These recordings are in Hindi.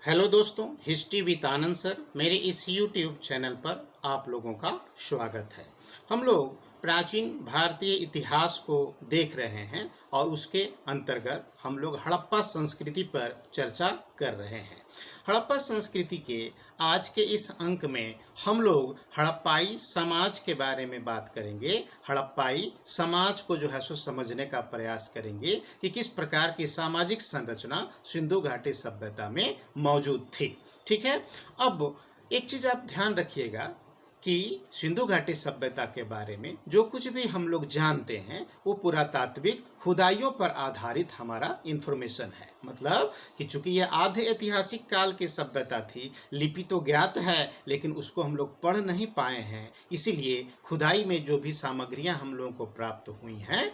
हेलो दोस्तों, हिस्ट्री विद आनंद सर मेरे इस यूट्यूब चैनल पर आप लोगों का स्वागत है। हम लोग प्राचीन भारतीय इतिहास को देख रहे हैं और उसके अंतर्गत हम लोग हड़प्पा संस्कृति पर चर्चा कर रहे हैं। हड़प्पा संस्कृति के आज के इस अंक में हम लोग हड़प्पाई समाज के बारे में बात करेंगे। हड़प्पाई समाज को जो है सो समझने का प्रयास करेंगे कि किस प्रकार की सामाजिक संरचना सिंधु घाटी सभ्यता में मौजूद थी। ठीक है, अब एक चीज आप ध्यान रखिएगा कि सिंधु घाटी सभ्यता के बारे में जो कुछ भी हम लोग जानते हैं वो पुरातात्विक खुदाइयों पर आधारित हमारा इंफॉर्मेशन है। मतलब कि चूंकि यह आधे ऐतिहासिक काल की सभ्यता थी, लिपि तो ज्ञात है लेकिन उसको हम लोग पढ़ नहीं पाए हैं, इसीलिए खुदाई में जो भी सामग्रियां हम लोगों को प्राप्त हुई हैं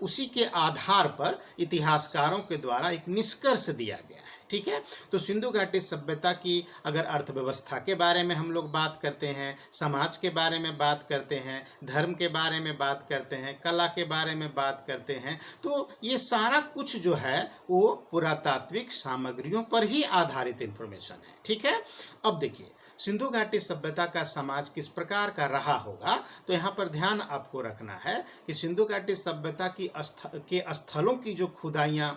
उसी के आधार पर इतिहासकारों के द्वारा एक निष्कर्ष दिया गया है। ठीक है, तो सिंधु घाटी सभ्यता की अगर अर्थव्यवस्था के बारे में हम लोग बात करते हैं, समाज के बारे में बात करते हैं, धर्म के बारे में बात करते हैं, कला के बारे में बात करते हैं, तो ये सारा कुछ जो है वो पुरातात्विक सामग्रियों पर ही आधारित इंफॉर्मेशन है। ठीक है, अब देखिए सिंधु घाटी सभ्यता का समाज किस प्रकार का रहा होगा, तो यहाँ पर ध्यान आपको रखना है कि सिंधु घाटी सभ्यता के स्थलों की जो खुदाइयाँ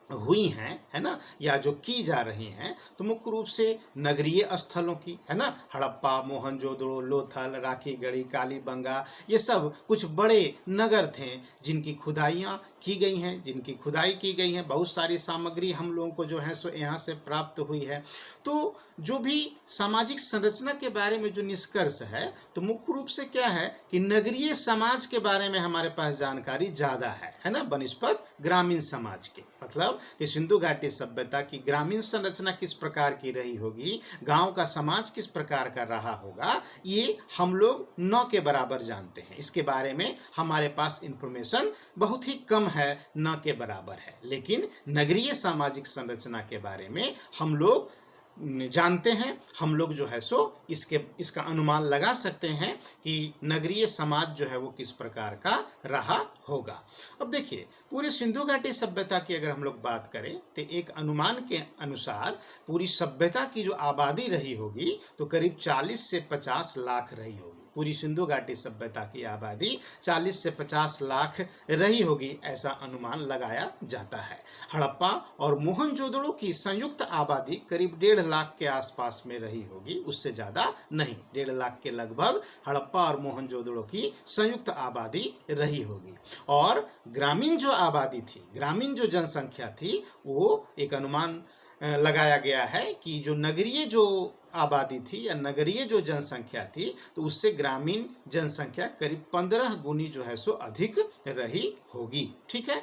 हुई हैं, है ना, या जो की जा रही हैं, तो मुख्य रूप से नगरीय स्थलों की, है ना, हड़प्पा, मोहनजोदड़ो, लोथल, राखीगढ़ी, कालीबंगा, ये सब कुछ बड़े नगर थे जिनकी खुदाइयाँ की गई हैं, जिनकी खुदाई की गई है। बहुत सारी सामग्री हम लोगों को जो है सो यहाँ से प्राप्त हुई है। तो जो भी सामाजिक संरचना के बारे में जो निष्कर्ष है, तो मुख्य रूप से क्या है कि नगरीय समाज के बारे में हमारे पास जानकारी ज़्यादा है ना, बनिस्पत ग्रामीण समाज के। मतलब कि सिंधु घाटी सभ्यता की ग्रामीण संरचना किस प्रकार की रही होगी, गांव का समाज किस प्रकार का रहा होगा, ये हम लोग 9 के बराबर जानते हैं। इसके बारे में हमारे पास इंफॉर्मेशन बहुत ही कम है, 9 के बराबर है। लेकिन नगरीय सामाजिक संरचना के बारे में हम लोग जानते हैं। हम लोग जो है सो इसका अनुमान लगा सकते हैं कि नगरीय समाज जो है वो किस प्रकार का रहा होगा। अब देखिए पूरी सिंधु घाटी सभ्यता की अगर हम लोग बात करें तो एक अनुमान के अनुसार पूरी सभ्यता की जो आबादी रही होगी तो करीब 40 से 50 लाख रही होगी। पूरी सिंधु घाटी सभ्यता की आबादी 40 से 50 लाख रही होगी, ऐसा अनुमान लगाया जाता है। हड़प्पा और मोहनजोदड़ो की संयुक्त आबादी करीब 1.5 लाख के आसपास में रही होगी, उससे ज़्यादा नहीं। 1.5 लाख के लगभग हड़प्पा और मोहनजोदड़ो की संयुक्त आबादी रही होगी। और ग्रामीण जो आबादी थी, ग्रामीण जो जनसंख्या थी, वो एक अनुमान लगाया गया है कि जो नगरीय जो आबादी थी या नगरीय जो जनसंख्या थी, तो उससे ग्रामीण जनसंख्या करीब 15 गुनी जो है सो अधिक रही होगी। ठीक है,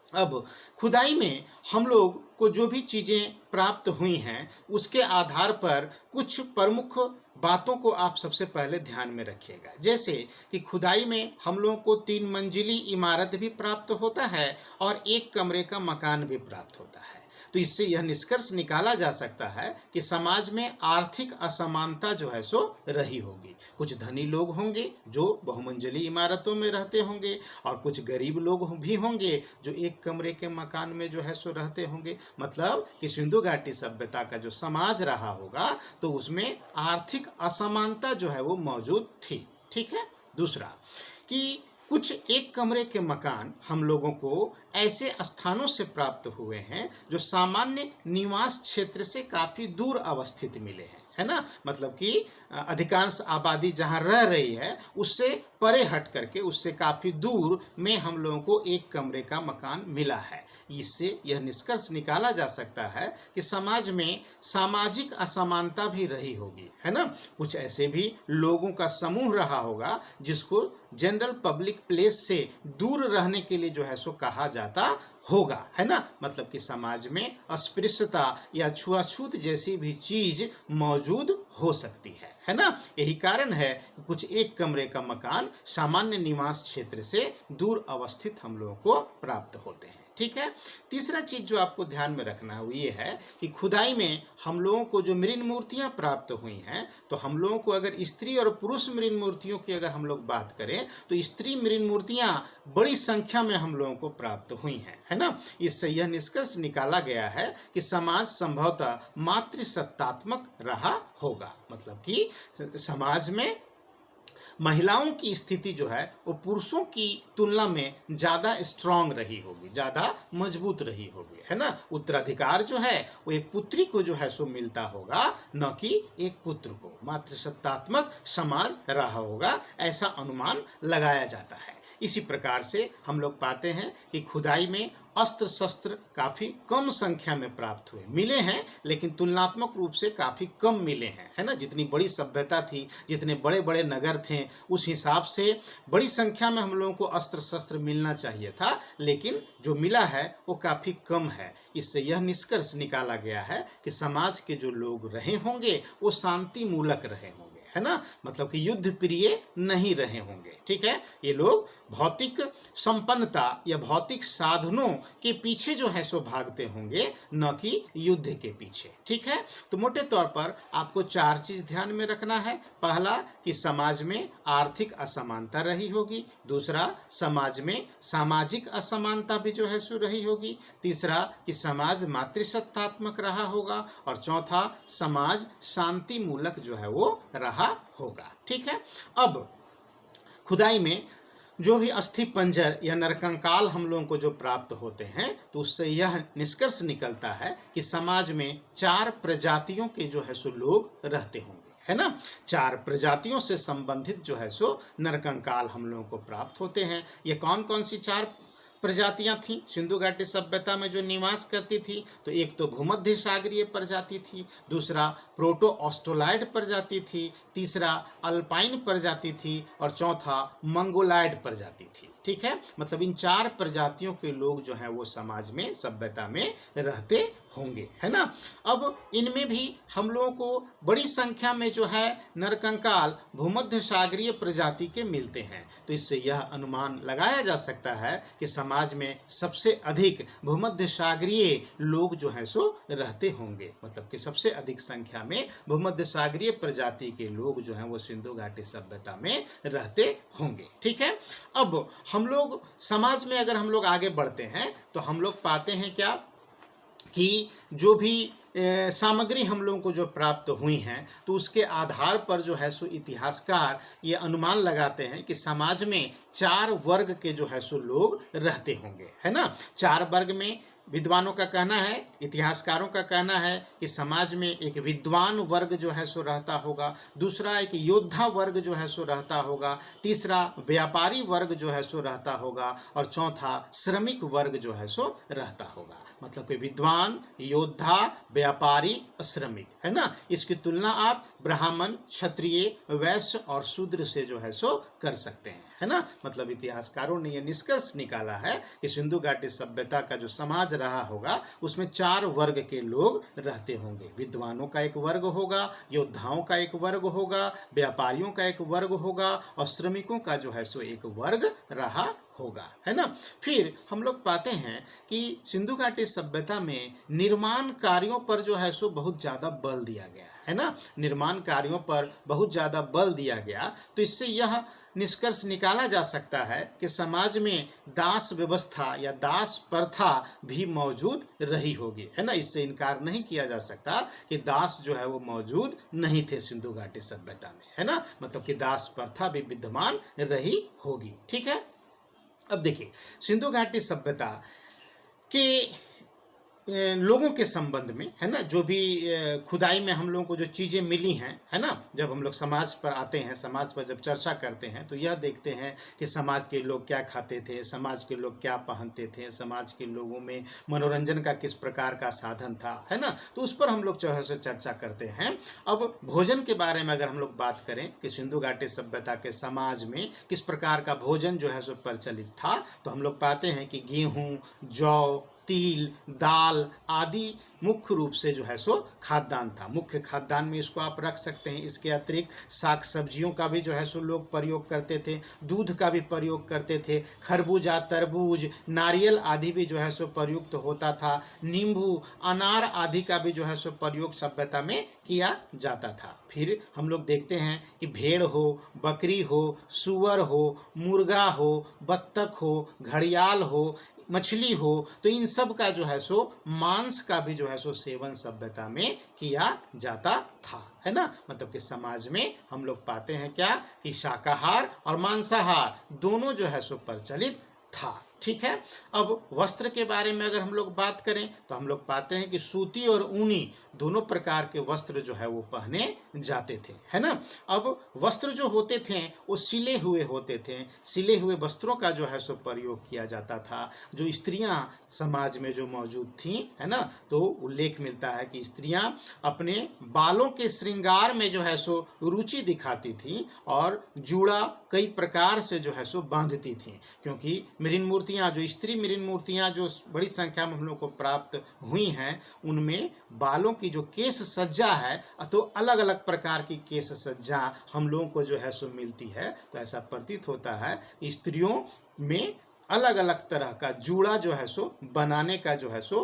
अब खुदाई में हम लोग को जो भी चीज़ें प्राप्त हुई हैं उसके आधार पर कुछ प्रमुख बातों को आप सबसे पहले ध्यान में रखिएगा। जैसे कि खुदाई में हम लोगों को 3 मंजिली इमारत भी प्राप्त होता है और 1 कमरे का मकान भी प्राप्त होता है। तो इससे यह निष्कर्ष निकाला जा सकता है कि समाज में आर्थिक असमानता जो है सो रही होगी। कुछ धनी लोग होंगे जो बहुमंजिली इमारतों में रहते होंगे और कुछ गरीब लोग भी होंगे जो 1 कमरे के मकान में जो है सो रहते होंगे। मतलब कि सिंधु घाटी सभ्यता का जो समाज रहा होगा तो उसमें आर्थिक असमानता जो है वो मौजूद थी। ठीक है, दूसरा कि कुछ 1 कमरे के मकान हम लोगों को ऐसे स्थानों से प्राप्त हुए हैं जो सामान्य निवास क्षेत्र से काफ़ी दूर अवस्थित मिले हैं, है ना। मतलब कि अधिकांश आबादी जहाँ रह रही है उससे परे हट करके, उससे काफ़ी दूर में हम लोगों को 1 कमरे का मकान मिला है। इससे यह निष्कर्ष निकाला जा सकता है कि समाज में सामाजिक असमानता भी रही होगी, है ना। कुछ ऐसे भी लोगों का समूह रहा होगा जिसको जनरल पब्लिक प्लेस से दूर रहने के लिए जो है सो कहा जाता होगा, है ना। मतलब कि समाज में अस्पृश्यता या छुआछूत जैसी भी चीज मौजूद हो सकती है ना। यही कारण है कि कुछ 1 कमरे का मकान सामान्य निवास क्षेत्र से दूर अवस्थित हम लोगों को प्राप्त होते हैं। ठीक है। तीसरा चीज जो आपको ध्यान में रखना है वो ये है कि खुदाई में हम लोगों को जो मृण मूर्तियां प्राप्त हुई हैं, तो हम लोगों को अगर स्त्री और पुरुष मृण मूर्तियों की अगर हम लोग बात करें तो स्त्री मृण मूर्तियां बड़ी संख्या में हम लोगों को प्राप्त हुई हैं, है ना। इससे यह निष्कर्ष निकाला गया है कि समाज संभवतः मातृसत्तात्मक रहा होगा। मतलब कि समाज में महिलाओं की स्थिति जो है वो पुरुषों की तुलना में ज़्यादा स्ट्रांग रही होगी, ज़्यादा मजबूत रही होगी, है ना। उत्तराधिकार जो है वो एक पुत्री को जो है सो मिलता होगा, न कि एक पुत्र को। मातृसत्तात्मक समाज रहा होगा, ऐसा अनुमान लगाया जाता है। इसी प्रकार से हम लोग पाते हैं कि खुदाई में अस्त्र शस्त्र काफ़ी कम संख्या में प्राप्त हुए, मिले हैं लेकिन तुलनात्मक रूप से काफ़ी कम मिले हैं, है ना। जितनी बड़ी सभ्यता थी, जितने बड़े बड़े नगर थे, उस हिसाब से बड़ी संख्या में हम लोगों को अस्त्र शस्त्र मिलना चाहिए था, लेकिन जो मिला है वो काफ़ी कम है। इससे यह निष्कर्ष निकाला गया है कि समाज के जो लोग रहे होंगे वो शांति मूलक रहे होंगे, है ना। मतलब कि युद्ध प्रिय नहीं रहे होंगे, ठीक है। ये लोग भौतिक संपन्नता या भौतिक साधनों के पीछे जो है सो भागते होंगे, न कि युद्ध के पीछे, ठीक है। तो मोटे तौर पर आपको 4 चीज ध्यान में रखना है। पहला कि समाज में आर्थिक असमानता रही होगी। दूसरा, समाज में सामाजिक असमानता भी जो है सो रही होगी। तीसरा कि समाज मातृसत्तात्मक रहा होगा। और चौथा, समाज शांति मूलक जो है वो रहा होगा, ठीक है। अब खुदाई में जो भी अस्थि पंजर या नरकंकाल हम लोगों को जो प्राप्त होते हैं, तो उससे यह निष्कर्ष निकलता है कि समाज में 4 प्रजातियों के जो है सो लोग रहते होंगे, है ना। 4 प्रजातियों से संबंधित जो है सो नरकंकाल हम लोगों को प्राप्त होते हैं। ये कौन कौन सी 4 प्रजातियां थी सिंधु घाटी सभ्यता में जो निवास करती थी? तो एक तो भूमध्य सागरीय प्रजाति थी, दूसरा प्रोटो ऑस्ट्रोलाइड प्रजाति थी, तीसरा अल्पाइन प्रजाति थी और चौथा मंगोलाइड प्रजाति थी, ठीक है। मतलब इन 4 प्रजातियों के लोग जो हैं वो समाज में, सभ्यता में रहते होंगे, है ना। अब इनमें भी हम लोगों को बड़ी संख्या में जो है नरकंकाल भूमध्य सागरीय प्रजाति के मिलते हैं। तो इससे यह अनुमान लगाया जा सकता है कि समाज में सबसे अधिक भूमध्य सागरीय लोग जो हैं सो रहते होंगे। मतलब कि सबसे अधिक संख्या में भूमध्य सागरीय प्रजाति के लोग जो हैं वो सिंधु घाटी सभ्यता में रहते होंगे, ठीक है। अब हम लोग समाज में अगर हम लोग आगे बढ़ते हैं तो हम लोग पाते हैं क्या कि जो भी सामग्री हम लोगों को जो प्राप्त हुई हैं, तो उसके आधार पर जो है सो इतिहासकार ये अनुमान लगाते हैं कि समाज में 4 वर्ग के जो है सो लोग रहते होंगे, है ना। 4 वर्ग में विद्वानों का कहना है, इतिहासकारों का कहना है कि समाज में एक विद्वान वर्ग जो है सो रहता होगा, दूसरा एक योद्धा वर्ग जो है सो रहता होगा, तीसरा व्यापारी वर्ग जो है सो रहता होगा और चौथा श्रमिक वर्ग जो है सो रहता होगा। मतलब कि विद्वान, योद्धा, व्यापारी, श्रमिक, है ना। इसकी तुलना आप ब्राह्मण, क्षत्रिय, वैश्य और शूद्र से जो है सो कर सकते हैं, है ना। मतलब इतिहासकारों ने यह निष्कर्ष निकाला है कि सिंधु घाटी सभ्यता का जो समाज रहा होगा उसमें 4 वर्ग के लोग रहते होंगे। विद्वानों का एक वर्ग होगा, योद्धाओं का एक वर्ग होगा, व्यापारियों का एक वर्ग होगा और श्रमिकों का जो है सो एक वर्ग रहा होगा, है ना। फिर हम लोग पाते हैं कि सिंधु घाटी सभ्यता में निर्माण कार्यों पर जो है सो बहुत ज़्यादा बल दिया गया, है ना। निर्माण कार्यों पर बहुत ज़्यादा बल दिया गया, तो इससे यह निष्कर्ष निकाला जा सकता है कि समाज में दास व्यवस्था या दास प्रथा भी मौजूद रही होगी, है ना। इससे इनकार नहीं किया जा सकता कि दास जो है वो मौजूद नहीं थे सिंधु घाटी सभ्यता में, है ना। मतलब कि दास प्रथा भी विद्यमान रही होगी, ठीक है। अब देखिए सिंधु घाटी सभ्यता के लोगों के संबंध में, है ना, जो भी खुदाई में हम लोगों को जो चीज़ें मिली हैं, है ना, जब हम लोग समाज पर आते हैं, समाज पर जब चर्चा करते हैं तो यह देखते हैं कि समाज के लोग क्या खाते थे, समाज के लोग क्या पहनते थे, समाज के लोगों में मनोरंजन का किस प्रकार का साधन था, है ना। तो उस पर हम लोग जो है सो चर्चा करते हैं। अब भोजन के बारे में अगर हम लोग बात करें कि सिंधु घाटी सभ्यता के समाज में किस प्रकार का भोजन जो है सो प्रचलित था, तो हम लोग पाते हैं कि गेहूँ, जौ, तिल, दाल आदि मुख्य रूप से जो है सो खाद्यान्न था। मुख्य खाद्यान्न में इसको आप रख सकते हैं। इसके अतिरिक्त साग सब्जियों का भी जो है सो लोग प्रयोग करते थे, दूध का भी प्रयोग करते थे, खरबूजा, तरबूज, नारियल आदि भी जो है सो प्रयुक्त होता था, नींबू, अनार आदि का भी जो है सो प्रयोग सभ्यता में किया जाता था। फिर हम लोग देखते हैं कि भेड़ हो, बकरी हो, सूअर हो, मुर्गा हो, बत्तख हो, घड़ियाल हो, मछली हो, तो इन सब का जो है सो मांस का भी जो है सो सेवन सभ्यता में किया जाता था, है ना। मतलब कि समाज में हम लोग पाते हैं क्या कि शाकाहार और मांसाहार दोनों जो है सो प्रचलित था। ठीक है। अब वस्त्र के बारे में अगर हम लोग बात करें तो हम लोग पाते हैं कि सूती और ऊनी दोनों प्रकार के वस्त्र जो है वो पहने जाते थे, है ना। अब वस्त्र जो होते थे वो सिले हुए होते थे। सिले हुए वस्त्रों का जो है सो प्रयोग किया जाता था। जो स्त्रियां समाज में जो मौजूद थीं, है ना, तो उल्लेख मिलता है कि स्त्रियां अपने बालों के श्रृंगार में जो है सो रुचि दिखाती थी और जूड़ा कई प्रकार से जो है सो बांधती थी, क्योंकि मृण मूर्तियां, जो स्त्री मृण मूर्तियां जो बड़ी संख्या में हम लोग को प्राप्त हुई हैं, उनमें बालों की जो केश सज्जा है तो अलग अलग प्रकार की केश सज्जा हम लोगों को जो है सो मिलती है। तो ऐसा प्रतीत होता है कि स्त्रियों में अलग अलग तरह का जूड़ा जो है सो बनाने का जो है सो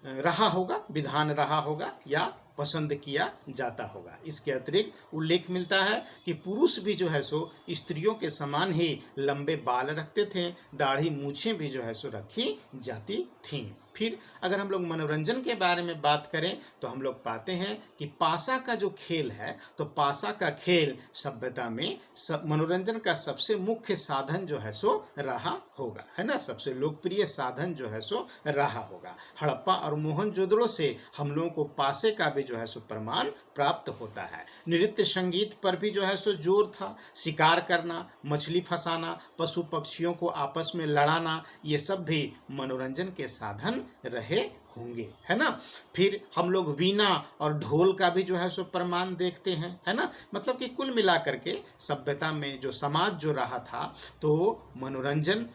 रहा होगा, विधान रहा होगा या पसंद किया जाता होगा। इसके अतिरिक्त उल्लेख मिलता है कि पुरुष भी जो है सो स्त्रियों के समान ही लंबे बाल रखते थे, दाढ़ी मूछें भी जो है सो रखी जाती थीं। फिर अगर हम लोग मनोरंजन के बारे में बात करें तो हम लोग पाते हैं कि पासा का जो खेल है, तो पासा का खेल सभ्यता में मनोरंजन का सबसे मुख्य साधन जो है सो रहा होगा, है ना। सबसे लोकप्रिय साधन जो है सो रहा होगा। हड़प्पा और मोहनजोदड़ो से हम लोगों को पासे का भी जो है सो प्रमाण प्राप्त होता है। नृत्य संगीत पर भी जो है सो जोर था। शिकार करना, मछली फंसाना, पशु पक्षियों को आपस में लड़ाना, ये सब भी मनोरंजन के साधन रहे होंगे, है ना। फिर हम लोग वीणा और ढोल का भी जो है सो प्रमाण देखते हैं, है ना। मतलब कि कुल मिलाकर के सभ्यता में जो समाज जो रहा था, तो मनोरंजन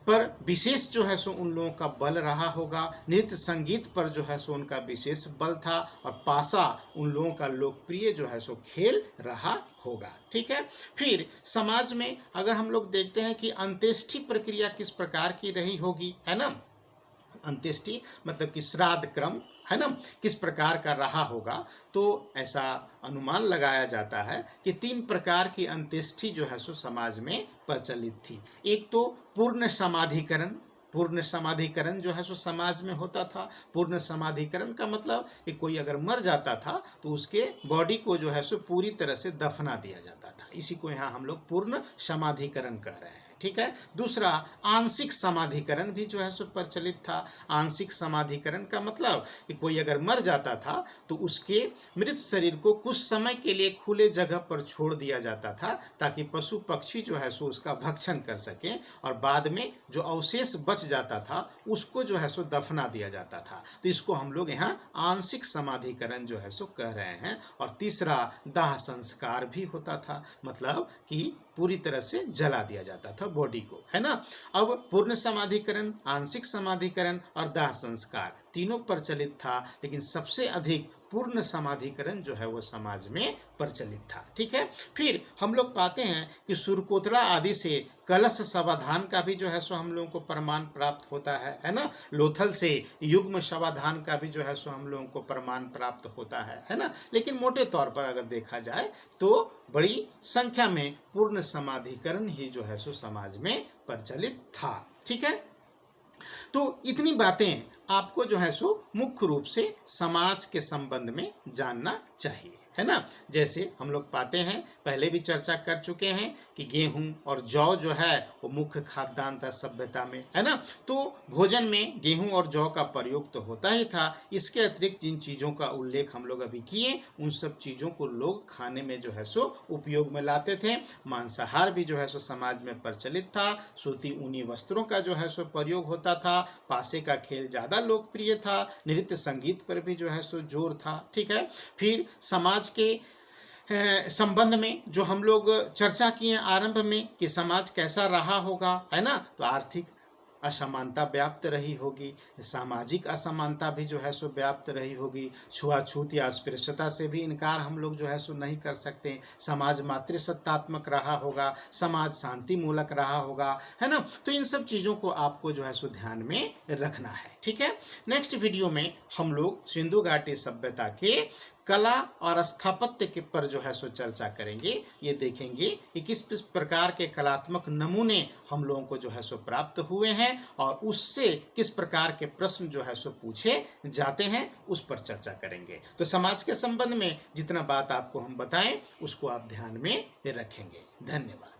पर विशेष जो है सो उन लोगों का बल रहा होगा। नृत्य संगीत पर जो है सो उनका विशेष बल था और पासा उन लोगों का लोकप्रिय जो है सो खेल रहा होगा। ठीक है। फिर समाज में अगर हम लोग देखते हैं कि अंत्येष्टि प्रक्रिया किस प्रकार की रही होगी, है ना। अंत्येष्टि मतलब कि श्राद्ध क्रम, है ना, किस प्रकार का रहा होगा, तो ऐसा अनुमान लगाया जाता है कि 3 प्रकार की अंत्येष्टि जो है सो समाज में प्रचलित थी। एक तो पूर्ण समाधिकरण। पूर्ण समाधिकरण जो है सो समाज में होता था। पूर्ण समाधिकरण का मतलब कि कोई अगर मर जाता था तो उसके बॉडी को जो है सो पूरी तरह से दफना दिया जाता था। इसी को यहाँ हम लोग पूर्ण समाधिकरण कह रहे हैं। ठीक है। दूसरा आंशिक समाधिकरण भी जो है सो प्रचलित था। आंशिक समाधिकरण का मतलब कि कोई अगर मर जाता था तो उसके मृत शरीर को कुछ समय के लिए खुले जगह पर छोड़ दिया जाता था, ताकि पशु पक्षी जो है सो उसका भक्षण कर सके, और बाद में जो अवशेष बच जाता था उसको जो है सो दफना दिया जाता था। तो इसको हम लोग यहाँ आंशिक समाधिकरण जो है सो कह रहे हैं। और तीसरा दाह संस्कार भी होता था, मतलब कि पूरी तरह से जला दिया जाता था बॉडी को, है ना। अब पूर्ण समाधिकरण, आंशिक समाधिकरण और दाह संस्कार तीनों प्रचलित था, लेकिन सबसे अधिक पूर्ण समाधिकरण जो है वो समाज में प्रचलित था। ठीक है। फिर हम लोग पाते हैं कि सुरकोतड़ा आदि से कलश समाधान का भी जो है सो हम लोगों को प्रमाण प्राप्त होता है ना। लोथल से युग्म समाधान का भी जो है सो हम लोगों को प्रमाण प्राप्त होता है ना। लेकिन मोटे तौर पर अगर देखा जाए तो बड़ी संख्या में पूर्ण समाधिकरण ही जो है सो समाज में प्रचलित था। ठीक है। तो इतनी बातें आपको जो है सो मुख्य रूप से समाज के संबंध में जानना चाहिए, है ना। जैसे हम लोग पाते हैं, पहले भी चर्चा कर चुके हैं कि गेहूं और जौ जो है वो मुख्य खाद्यान्न था सभ्यता में, है ना। तो भोजन में गेहूं और जौ का प्रयोग तो होता ही था। इसके अतिरिक्त जिन चीज़ों का उल्लेख हम लोग अभी किए, उन सब चीज़ों को लोग खाने में जो है सो उपयोग में लाते थे। मांसाहार भी जो है सो समाज में प्रचलित था। सूती ऊनी वस्त्रों का जो है सो प्रयोग होता था। पासे का खेल ज़्यादा लोकप्रिय था। नृत्य संगीत पर भी जो है सो जोर था। ठीक है। फिर समाज के संबंध में जो हम लोग चर्चा किए आरंभ में कि समाज कैसा रहा होगा, है ना, तो आर्थिक असमानता व्याप्त रही होगी, सामाजिक असमानता भी जो है सो व्याप्त रही होगी, छुआछूत या अस्पृश्यता से भी इनकार हम लोग जो है सो नहीं कर सकते, समाज मातृसत्तात्मक रहा होगा, समाज शांति मूलक रहा होगा, है ना। तो इन सब चीज़ों को आपको जो है सो ध्यान में रखना है, ठीक है। नेक्स्ट वीडियो में हम लोग सिंधु घाटी सभ्यता के कला और स्थापत्य के पर जो है सो चर्चा करेंगे। ये देखेंगे कि किस प्रकार के कलात्मक नमूने हम लोगों को जो है सो प्राप्त हुए हैं और उससे किस प्रकार के प्रश्न जो है सो पूछे जाते हैं, उस पर चर्चा करेंगे। तो समाज के संबंध में जितना बात आपको हम बताएं उसको आप ध्यान में रखेंगे। धन्यवाद।